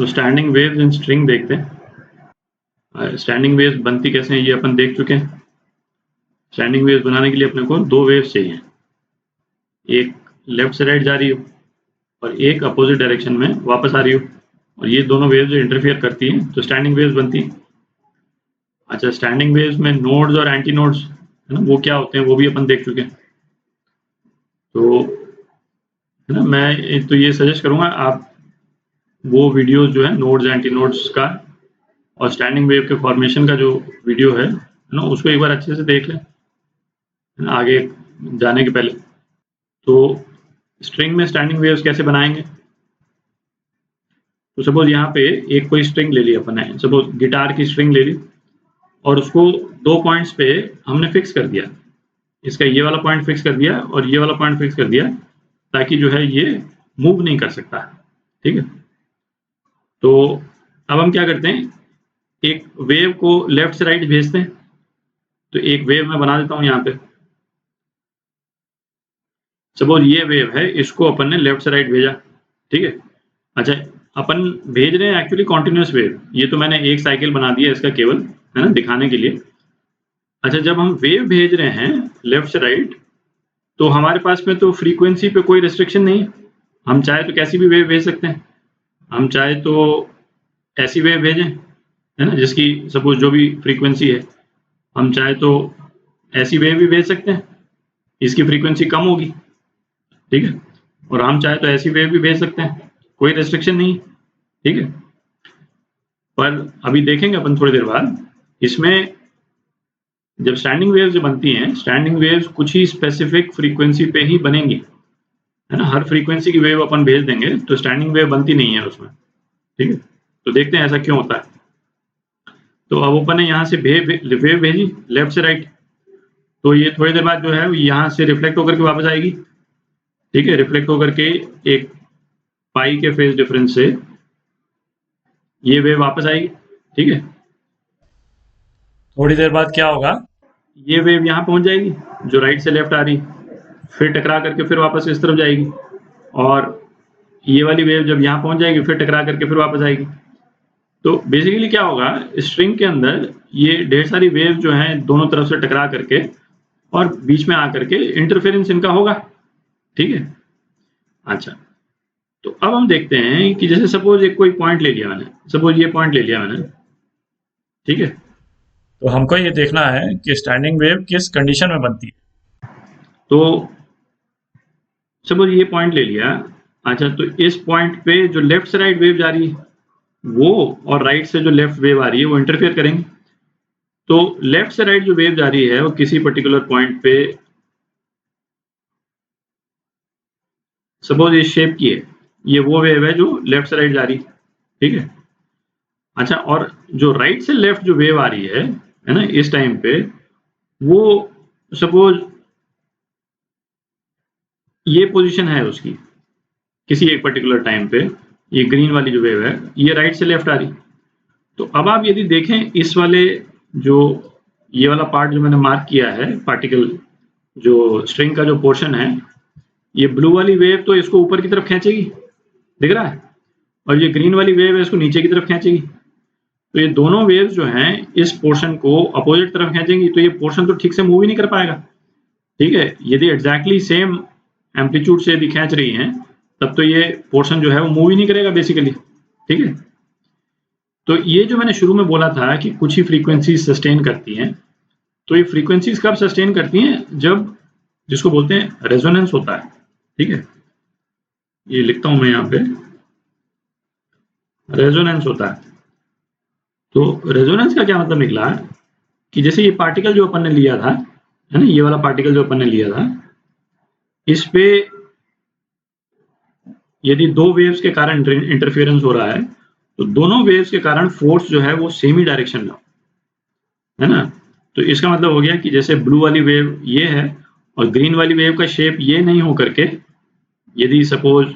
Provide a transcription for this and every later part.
तो standing waves in string देखते हैं। स्टैंडिंग वेव्स बनती कैसे हैं ये अपन देख चुके हैं। स्टैंडिंग वेव्स बनाने के लिए अपने को दो वेव्स चाहिए, एक लेफ्ट से राइट जा रही हो और एक अपोजिट डायरेक्शन में वापस आ रही हो, और ये दोनों वेव्स इंटरफियर करती हैं तो स्टैंडिंग वेव्स बनती हैं। अच्छा, स्टैंडिंग वेव्स में नोड्स और एंटी नोड्स है ना, वो क्या होते हैं वो भी अपन देख चुके हैं। तो है ना, मैं तो ये सजेस्ट करूंगा आप वो वीडियोस जो है नोड्स एंटी नोड्स का और स्टैंडिंग वेव के फॉर्मेशन का जो वीडियो है ना, उसको एक बार अच्छे से देख लें आगे जाने के पहले। तो स्ट्रिंग में स्टैंडिंग वेव्स कैसे बनाएंगे, तो सपोज यहाँ पे एक कोई स्ट्रिंग ले ली अपन ने, सपोज गिटार की स्ट्रिंग ले ली और उसको दो पॉइंट्स पे हमने फिक्स कर दिया, इसका ये वाला पॉइंट फिक्स कर दिया और ये वाला पॉइंट फिक्स कर दिया ताकि जो है ये मूव नहीं कर सकता, ठीक है। तो अब हम क्या करते हैं, एक वेव को लेफ्ट से राइट भेजते हैं। तो एक वेव मैं बना देता हूं यहाँ पे, सपोज ये वेव है, इसको अपन ने लेफ्ट से राइट भेजा, ठीक है। अच्छा, अपन भेज रहे हैं एक्चुअली कॉन्टिन्यूस वेव, ये तो मैंने एक साइकिल बना दिया इसका केवल, है ना, दिखाने के लिए। अच्छा, जब हम वेव भेज रहे हैं लेफ्ट से राइट तो हमारे पास में तो फ्रीक्वेंसी पे कोई रिस्ट्रिक्शन नहीं है, हम चाहे तो कैसी भी वेव भेज सकते हैं। हम चाहे तो ऐसी वेव भेजें, है ना, जिसकी सपोज जो भी फ्रीक्वेंसी है, हम चाहे तो ऐसी वेव भी भेज सकते हैं, इसकी फ्रीक्वेंसी कम होगी, ठीक है। और हम चाहे तो ऐसी वेव भी भेज सकते हैं, कोई रेस्ट्रिक्शन नहीं, ठीक है। पर अभी देखेंगे अपन थोड़ी देर बाद, इसमें जब स्टैंडिंग वेव्स जो बनती हैं, स्टैंडिंग वेव्स कुछ ही स्पेसिफिक फ्रीक्वेंसी पे ही बनेंगी, है ना। हर फ्रीक्वेंसी की वेव अपन भेज देंगे तो स्टैंडिंग वेव बनती नहीं है उसमें, ठीक है। तो देखते हैं ऐसा क्यों होता है। तो अब अपन ने यहाँ से वेव भेजी लेफ्ट से राइट, तो ये थोड़ी देर बाद जो है यहाँ से रिफ्लेक्ट होकर के वापस आएगी, ठीक है। रिफ्लेक्ट होकर के एक पाई के फेज डिफरेंस से ये वेव वापस आएगी, ठीक है। थोड़ी देर बाद क्या होगा? ये वेव यहाँ पहुंच जाएगी जो राइट से लेफ्ट आ रही, फिर टकरा करके फिर वापस इस तरफ जाएगी, और ये वाली वेव जब यहाँ पहुंच जाएगी फिर टकरा करके फिर वापस आएगी। तो बेसिकली क्या होगा, स्ट्रिंग के अंदर ये ढेर सारी वेव जो हैं दोनों तरफ से टकरा करके और बीच में आकर के इंटरफेरेंस इनका होगा, ठीक है। अच्छा, तो अब हम देखते हैं कि जैसे सपोज एक कोई पॉइंट ले लिया मैंने, सपोज ये पॉइंट ले लिया मैंने, ठीक है। तो हमको ये देखना है कि स्टैंडिंग वेव किस कंडीशन में बनती है। तो सपोज ये पॉइंट ले लिया। अच्छा, तो इस पॉइंट पे जो लेफ्ट से राइट वेव जा रही है वो और राइट से जो लेफ्ट वेव आ रही है वो इंटरफेयर करेंगे। तो लेफ्ट से राइट जो वेव जा रही है वो किसी पर्टिकुलर पॉइंट पे सपोज इस शेप की है, ये वो वेव है जो लेफ्ट से राइट जा रही है, ठीक है। अच्छा, और जो राइट से लेफ्ट जो वेव आ रही है ना, इस टाइम पे वो सपोज ये पोजीशन है उसकी किसी एक पर्टिकुलर टाइम पे, ये ग्रीन वाली जो वेव है ये राइट से लेफ्ट आ रही। तो अब आप यदि देखें इस वाले जो ये वाला पार्ट जो मैंने मार्क किया है, पार्टिकल जो स्ट्रिंग का जो पोर्शन है, ये ब्लू वाली वेव तो इसको ऊपर की तरफ खींचेगी, दिख रहा है, और ये ग्रीन वाली वेव है इसको नीचे की तरफ खींचेगी। तो ये दोनों वेव्स जो हैं इस पोर्शन को अपोजिट तरफ खींचेंगी, तो ये पोर्शन तो ठीक से मूव ही नहीं कर पाएगा, ठीक है। यदि एग्जैक्टली सेम एम्पलीट्यूड से यदि खींच रही हैं तब तो ये पोर्शन जो है वो मूव ही नहीं करेगा बेसिकली, ठीक है। तो ये जो मैंने शुरू में बोला था कि कुछ ही फ्रीक्वेंसीज सस्टेन करती हैं, तो ये फ्रीक्वेंसीज कब सस्टेन करती हैं, जब जिसको बोलते हैं रेजोनेंस होता है, ठीक है। ये लिखता हूं मैं यहाँ पे, रेजोनेंस होता है। तो रेजोनेंस का क्या मतलब निकला कि जैसे ये पार्टिकल जो अपन ने लिया था, है ना, ये वाला पार्टिकल जो अपन ने लिया था, इस पे यदि दो वेव्स के कारण इंटरफेरेंस हो रहा है तो दोनों वेव्स के कारण फोर्स जो है वो सेम ही डायरेक्शन में, है ना। तो इसका मतलब हो गया कि जैसे ब्लू वाली वेव ये है और ग्रीन वाली वेव का शेप ये नहीं हो करके यदि सपोज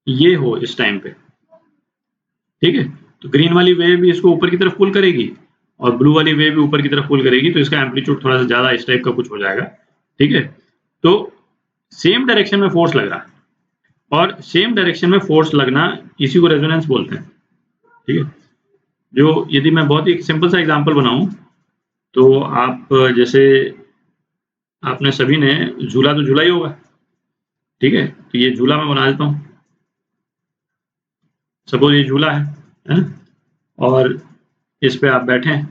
ये हो इस टाइम पे, ठीक है, तो ग्रीन वाली वेव भी इसको ऊपर की तरफ पुल करेगी और ब्लू वाली वेव भी ऊपर की तरफ पुल करेगी, तो इसका एम्पलीट्यूड थोड़ा सा ज्यादा इस टाइप का कुछ हो जाएगा, ठीक है। तो सेम डायरेक्शन में फोर्स लग रहा है, और सेम डायरेक्शन में फोर्स लगना, इसी को रेजोनेंस बोलते हैं। ठीक है, जो यदि मैं बहुत ही सिंपल सा एग्जांपल बनाऊं तो आप जैसे आपने सभी ने झूला तो झूला ही होगा। ठीक है, तो ये झूला मैं बना देता हूं, सपोज ये झूला है ना, और इस पे आप बैठे हैं।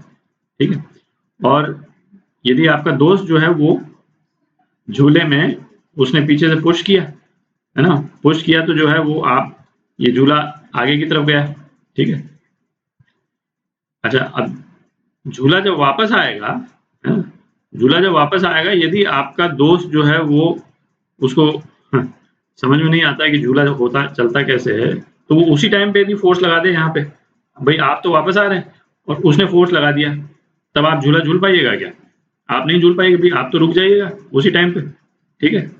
ठीक है, और यदि आपका दोस्त जो है वो झूले में उसने पीछे से पुश किया है ना, पुश किया तो जो है वो आप ये झूला आगे की तरफ गया। ठीक है, अच्छा अब झूला जब वापस आएगा, है ना, झूला जब वापस आएगा यदि आपका दोस्त जो है वो उसको समझ में नहीं आता है कि झूला होता चलता कैसे है, तो वो उसी टाइम पे यदि फोर्स लगा दे यहाँ पे, भाई आप तो वापस आ रहे हैं और उसने फोर्स लगा दिया, तब आप झूला झूल पाइएगा क्या? आप नहीं झूल पाएंगे भाई, आप तो रुक जाइएगा उसी टाइम पे। ठीक है,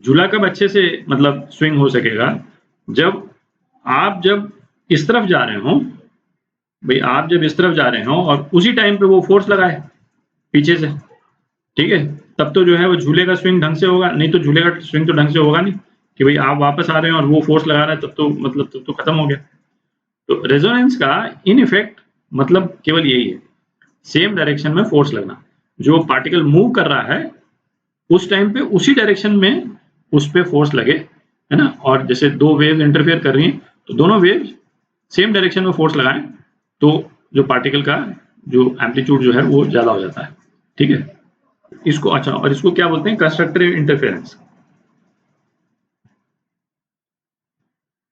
झूला कब अच्छे से मतलब स्विंग हो सकेगा, जब इस तरफ जा रहे हो, भाई आप जब इस तरफ जा रहे हो और उसी टाइम पे वो फोर्स लगाए पीछे से। ठीक है, तब तो जो है वो झूले का स्विंग ढंग से होगा, नहीं तो झूले का स्विंग तो ढंग से होगा नहीं कि भाई आप वापस आ रहे हैं और वो फोर्स लगा रहा है, तब तो मतलब तब तो खत्म हो गया। तो रेजोनेंस का इन इफेक्ट मतलब केवल यही है, सेम डायरेक्शन में फोर्स लगना, जो पार्टिकल मूव कर रहा है उस टाइम पे उसी डायरेक्शन में उस पे फोर्स लगे, है ना। और जैसे दो वेव इंटरफेयर कर रही हैं तो दोनों वेव सेम डायरेक्शन में फोर्स लगाएं तो जो पार्टिकल का जो एम्पलीट्यूड जो है वो ज्यादा हो जाता है। ठीक है, इसको अच्छा, और इसको क्या बोलते हैं? Constructive interference.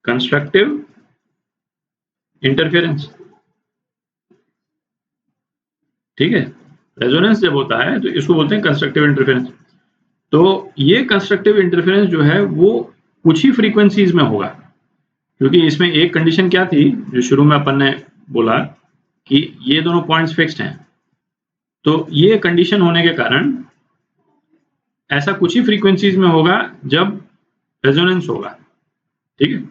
कंस्ट्रक्टिव इंटरफेरेंस, ठीक है, रेजोनेंस जब होता है तो इसको बोलते हैं कंस्ट्रक्टिव इंटरफेरेंस। तो ये कंस्ट्रक्टिव इंटरफेरेंस जो है वो कुछ ही फ्रीक्वेंसीज में होगा, क्योंकि इसमें एक कंडीशन क्या थी जो शुरू में अपन ने बोला कि ये दोनों पॉइंट्स फिक्स्ड हैं, तो ये कंडीशन होने के कारण ऐसा कुछ ही फ्रीक्वेंसीज में होगा जब रेजोनेंस होगा। ठीक है,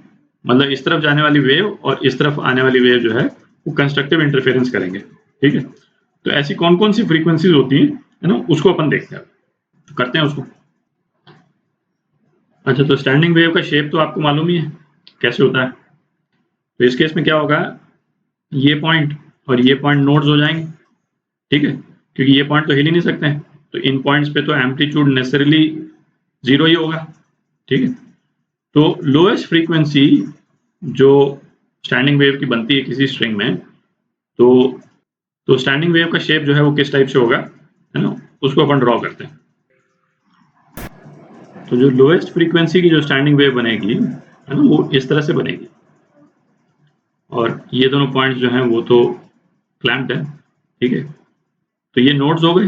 मतलब इस तरफ जाने वाली वेव और इस तरफ आने वाली वेव जो है वो कंस्ट्रक्टिव इंटरफेरेंस करेंगे। ठीक है, तो ऐसी कौन कौन सी फ्रीक्वेंसीज होती हैं, है ना, उसको अपन देखते हैं, तो करते हैं उसको। अच्छा, तो स्टैंडिंग वेव का शेप तो आपको मालूम ही है कैसे होता है। तो इस केस में क्या होगा, ये पॉइंट और ये पॉइंट नोड्स हो जाएंगे। ठीक है, क्योंकि ये पॉइंट तो हिल ही नहीं सकते हैं, तो इन पॉइंट्स पे तो एम्पलीट्यूड नेसेसरली जीरो ही होगा। ठीक है, तो लोएस्ट फ्रीक्वेंसी जो स्टैंडिंग वेव की बनती है किसी स्ट्रिंग में, तो स्टैंडिंग वेव का शेप जो है वो किस टाइप से होगा, है ना, उसको अपन ड्रॉ करते हैं। तो जो लोएस्ट फ्रीक्वेंसी की जो स्टैंडिंग वेव बनेगी, है ना, वो इस तरह से बनेगी, और ये दोनों पॉइंट्स जो हैं वो तो क्लैम्प्ड है। ठीक है, तो ये नोड्स हो गए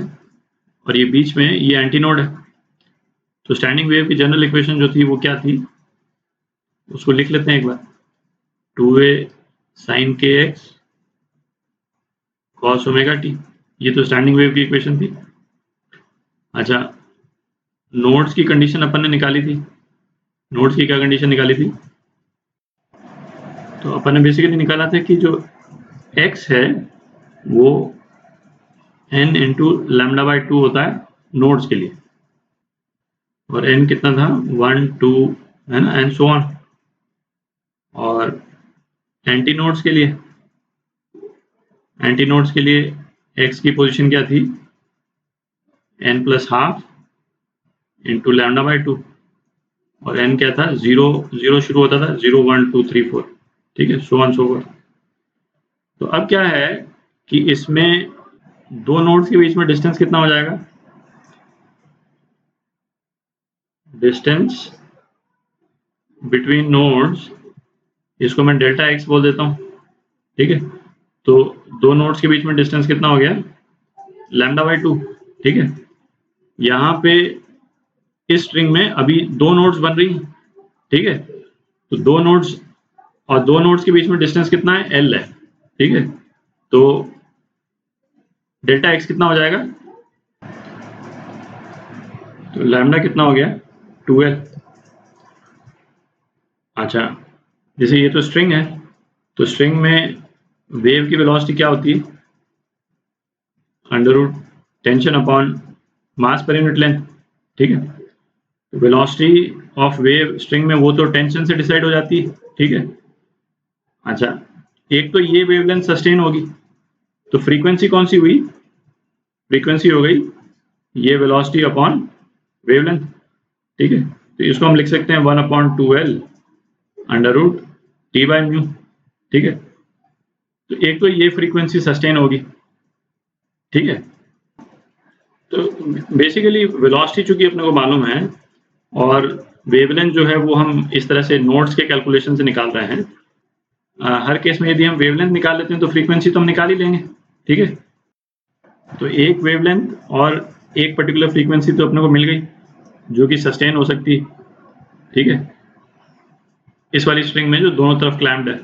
और ये बीच में ये एंटी नोड है। तो स्टैंडिंग वेव की जनरल इक्वेशन जो थी वो क्या थी, उसको लिख लेते हैं एक बार, 2a sin kx cos omega t, ये तो स्टैंडिंग वेव की इक्वेशन थी। अच्छा, नोड्स की कंडीशन अपन ने निकाली थी, नोड्स की क्या कंडीशन निकाली थी, तो अपन ने बेसिकली निकाला था कि जो x है वो n इंटू लैम्डा बाई 2 होता है नोड्स के लिए, और n कितना था 1 2 है ना, एंड सो ऑन। और एंटी नोड्स के लिए, एंटी नोड्स के लिए x की पोजीशन क्या थी, n plus half into lambda by 2, और n क्या था, 0 0 शुरू होता था, 0 1 2 3 4, ठीक है, सो ऑन सो फॉर। तो अब क्या है कि इसमें दो नोड्स के बीच में डिस्टेंस कितना हो जाएगा, डिस्टेंस बिटवीन नोड्स, इसको मैं डेल्टा x बोल देता हूँ। ठीक है, तो दो नोड्स के बीच में डिस्टेंस कितना हो गया, लैम्डा बाई 2। ठीक है, यहाँ पे इस स्ट्रिंग में अभी दो नोड्स बन रही हैं। ठीक है, तो दो नोड्स और दो नोड्स के बीच में डिस्टेंस कितना है, l है। ठीक है, तो डेल्टा x कितना हो जाएगा, तो लैम्डा कितना हो गया 2l। अच्छा, जैसे ये तो स्ट्रिंग है, तो स्ट्रिंग में वेव की वेलोसिटी क्या होती है, under root tension upon mass per unit length. ठीक है, तो वेलोसिटी ऑफ वेव स्ट्रिंग में वो तो टेंशन से डिसाइड हो जाती है, ठीक है। अच्छा, एक तो ये वेवलेंथ सस्टेन होगी, तो फ्रीक्वेंसी कौन सी हुई? फ्रीक्वेंसी हो गई ये वेलोसिटी अपॉन वेवलेंथ, ठीक है। तो इसको हम लिख सकते हैं 1/2L under root T by mu, ठीक है। तो एक तो ये फ्रीक्वेंसी सस्टेन होगी, ठीक है। तो बेसिकली वेलोसिटी चूंकि अपने को मालूम है और वेवलेंथ जो है वो हम इस तरह से नोड्स के कैलकुलेशन से निकाल रहे हैं। हर केस में यदि हम वेवलेंथ निकाल लेते हैं तो फ्रीक्वेंसी तो हम निकाल ही लेंगे, ठीक है। तो एक वेवलेंथ और एक पर्टिकुलर फ्रीक्वेंसी तो अपने को मिल गई जो कि सस्टेन हो सकती है, ठीक है, इस वाली स्ट्रिंग में जो दोनों तरफ क्लैम्प्ड है।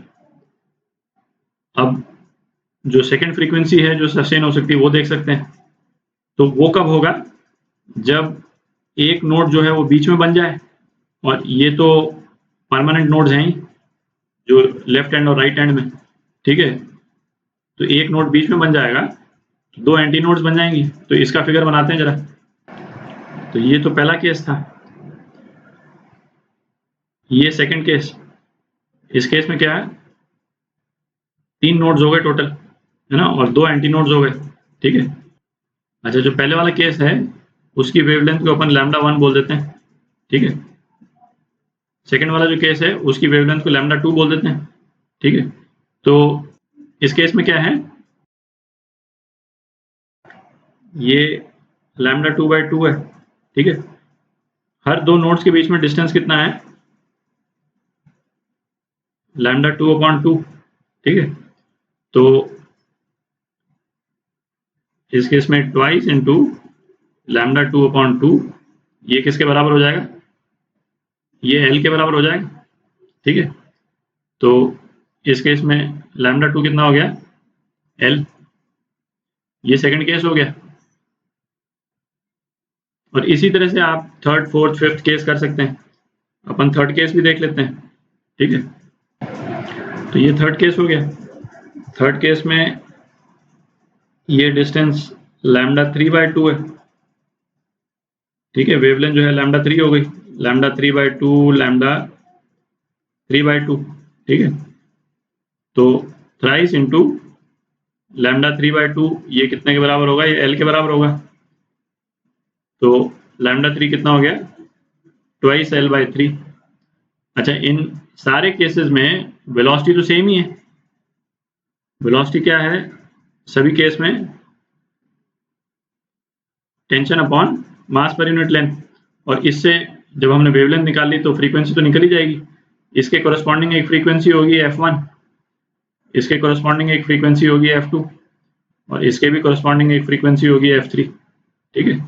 अब जो सेकंड फ्रीक्वेंसी है जो सस्टेन हो सकती है वो देख सकते हैं। तो वो कब होगा? जब एक नोड जो है वो बीच में बन जाए, और ये तो परमानेंट नोड्स हैं ही जो लेफ्ट हैंड और राइट हैंड में, ठीक है। तो एक नोड बीच में बन जाएगा तो दो एंटी नोड्स बन जाएंगी। तो इसका फिगर बनाते हैं जरा। तो ये तो पहला केस था, ये सेकंड केस। इस केस में क्या है, 3 नोड्स हो गए टोटल, है ना, और 2 एंटी नोड्स हो गए, ठीक है। अच्छा, जो पहले वाला केस है उसकी वेवलेंथ को अपन λ1 बोल देते हैं, ठीक है। सेकंड वाला जो केस है उसकी वेवलेंथ को λ2 बोल देते हैं, ठीक है। तो इस केस में क्या है, ये λ2/2 है, ठीक है। हर दो नोड्स के बीच में डिस्टेंस कितना है? λ2/2, ठीक है। तो इस केस में ट्वाइस इंटू λ2/2, ये किसके बराबर हो जाएगा? ये L के बराबर हो जाएगा, ठीक है। तो इस केस में λ2 कितना हो गया? L। ये सेकंड केस हो गया। और इसी तरह से आप थर्ड, फोर्थ, फिफ्थ केस कर सकते हैं। अपन थर्ड केस भी देख लेते हैं, ठीक है। तो ये थर्ड केस हो गया। थर्ड केस में ये डिस्टेंस λ3/2 है, ठीक है। वेवलेंथ जो है λ3 हो गई, λ3/2 λ3/2, ठीक है। तो थ्राइस इंटू λ3/2, ये कितने के बराबर होगा? ये L के बराबर होगा। तो λ3 कितना हो गया? Twice L/3। अच्छा, इन सारे केसेस में वेलोसिटी तो सेम ही है। वेलोसिटी क्या है सभी केस में? Tension upon mass per unit length. और इससे जब हमने वेवलेंथ निकाल ली तो फ्रीक्वेंसी तो निकल ही जाएगी। इसके कोरस्पॉन्डिंग एक फ्रीक्वेंसी होगी f1, इसके कोरस्पॉन्डिंग एक फ्रीक्वेंसी होगी f2, और इसके भी कोरस्पॉन्डिंग एक फ्रीक्वेंसी होगी f3, ठीक है।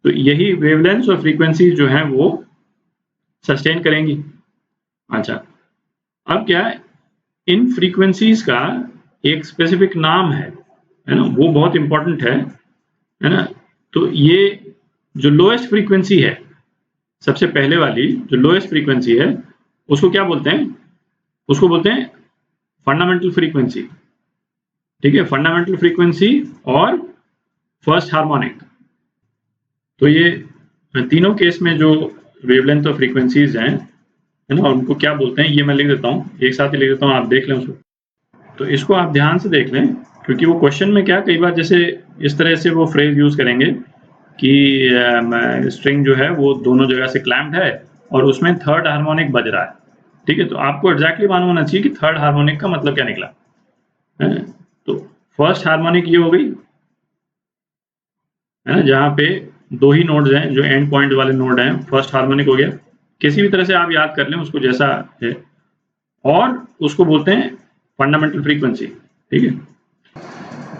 तो यही वेवलेंथ और फ्रीक्वेंसी जो है वो सस्टेन करेंगी। अच्छा, अब क्या है, इन फ्रीक्वेंसीज का एक स्पेसिफिक नाम है ना, वो बहुत इंपॉर्टेंट है ना। तो ये जो लोएस्ट फ्रीक्वेंसी है, सबसे पहले वाली जो लोएस्ट फ्रीक्वेंसी है, उसको क्या बोलते हैं? उसको बोलते हैं फंडामेंटल फ्रीक्वेंसी, ठीक है। फंडामेंटल फ्रीक्वेंसी और फर्स्ट हार्मोनिक। तो ये तीनों केस में जो वेवलेंथ और फ्रीक्वेंसीज हैं, है ना, उनको क्या बोलते हैं ये मैं लिख देता हूँ, एक साथ ही लिख देता हूँ, आप देख लें उसको। तो इसको आप ध्यान से देख लें, क्योंकि वो क्वेश्चन में क्या कई बार जैसे इस तरह से वो फ्रेज यूज करेंगे कि स्ट्रिंग जो है वो दोनों जगह से क्लैम्प्ड है और उसमें थर्ड हार्मोनिक बज रहा है, ठीक है। तो आपको एग्जैक्टली मालूम होना चाहिए कि थर्ड हार्मोनिक का मतलब क्या निकला है। तो फर्स्ट हार्मोनिक ये हो गई, है ना, जहाँ पे दो ही नोड्स हैं जो एंड पॉइंट वाले नोड हैं, फर्स्ट हार्मोनिक हो गया। किसी भी तरह से आप याद कर लें उसको जैसा है, और उसको बोलते हैं फंडामेंटल फ्रीक्वेंसी, ठीक है।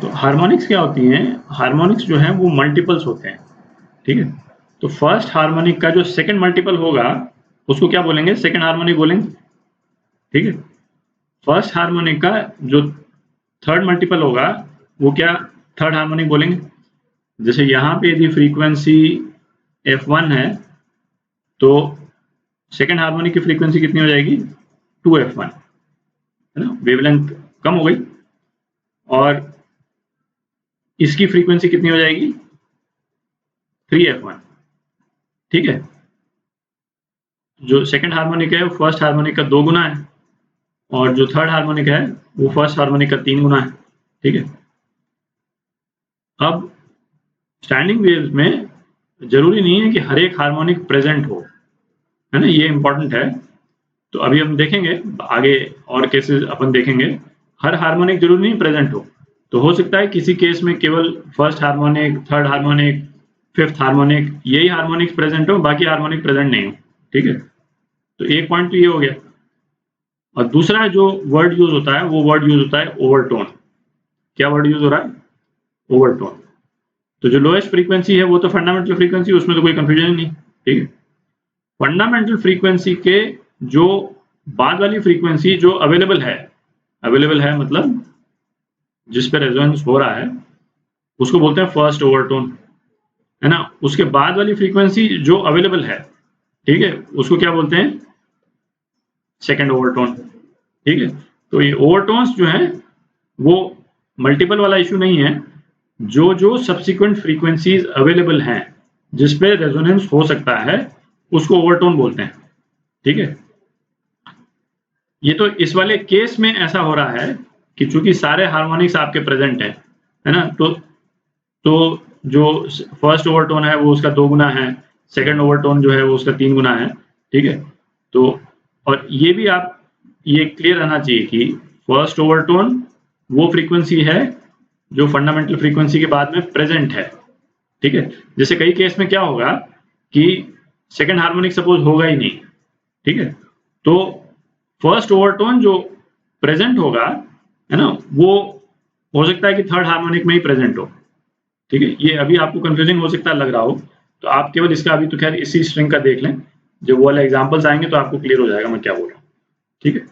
तो हार्मोनिक्स क्या होती हैं? हार्मोनिक्स जो हैं वो मल्टीपल्स होते हैं, ठीक है। तो फर्स्ट हार्मोनिक का जो सेकंड मल्टीपल होगा उसको क्या बोलेंगे? सेकंड हार्मोनिक बोलेंगे, ठीक है। फर्स्ट हार्मोनिक का जो थर्ड मल्टीपल होगा वो क्या? थर्ड हार्मोनिक बोलेंगे। जैसे यहाँ पे यदि फ्रीक्वेंसी f1 है तो सेकंड हार्मोनिक की फ्रीक्वेंसी कितनी हो जाएगी? 2f1, है ना, वेवलेंथ कम हो गई। और इसकी फ्रीक्वेंसी कितनी हो जाएगी? 3f1, ठीक है। जो सेकंड हार्मोनिक है वो फर्स्ट हार्मोनिक का 2 गुना है, और जो थर्ड हार्मोनिक है वो फर्स्ट हार्मोनिक का 3 गुना है। ठीक है। अब स्टैंडिंग वेव्स में जरूरी नहीं है कि हर एक हार्मोनिक प्रेजेंट हो, है ना, ये इंपॉर्टेंट है। तो अभी हम देखेंगे आगे और केसेस अपन देखेंगे, हर हार्मोनिक जरूरी नहीं प्रेजेंट हो। तो हो सकता है किसी केस में केवल first harmonic, third harmonic, fifth harmonic, यही हार्मोनिक्स प्रेजेंट हो, बाकी हार्मोनिक प्रेजेंट नहीं हो। ठीक है। तो एक पॉइंट तो ये हो गया। और दूसरा जो वर्ड यूज होता है वो वर्ड यूज होता है ओवरटोन। क्या वर्ड यूज हो रहा है? ओवरटोन। तो जो लोएस्ट फ्रीक्वेंसी है वो तो फंडामेंटल फ्रीक्वेंसी, उसमें तो कोई कंफ्यूजन नहीं। ठीक है। फंडामेंटल फ्रीक्वेंसी के जो बाद वाली फ्रीक्वेंसी जो अवेलेबल है मतलब जिस पे रेजोनेंस हो रहा है उसको बोलते हैं फर्स्ट ओवरटोन, है ना। उसके बाद वाली फ्रीक्वेंसी जो अवेलेबल है, ठीक है, उसको क्या बोलते हैं? Second overtone. ठीक है। तो ये ओवरटोन्स जो है वो मल्टीपल वाला इशू नहीं है, जो सब्सिक्वेंट फ्रीक्वेंसीज अवेलेबल हैं जिस पे रेजोनेंस हो सकता है उसको ओवरटोन बोलते हैं। ठीक है। ये तो इस वाले केस में ऐसा हो रहा है कि चूंकि सारे हार्मोनिक्स आपके प्रेजेंट है ना, तो जो फर्स्ट ओवरटोन है वो उसका 2 गुना है, सेकंड ओवरटोन जो है वो उसका 3 गुना है। ठीक है। तो और ये भी आप ये क्लियर रहना चाहिए कि फर्स्ट ओवरटोन वो फ्रीक्वेंसी है जो फंडामेंटल फ्रीक्वेंसी के बाद में प्रेजेंट है। ठीक है। जैसे कई केस में क्या होगा कि सेकंड हार्मोनिक सपोज होगा ही नहीं। ठीक है। तो फर्स्ट ओवरटोन जो प्रेजेंट होगा, है ना, वो हो सकता है कि थर्ड हार्मोनिक में ही प्रेजेंट हो। ठीक है। ये अभी आपको कंफ्यूजिंग हो सकता है लग रहा हो, तो आप केवल इसका अभी तो खैर इसी स्ट्रिंग का देख लें, जब वो वाले एग्जांपल्स आएंगे तो आपको क्लियर हो जाएगा मैं क्या बोल रहा हूँ। ठीक है।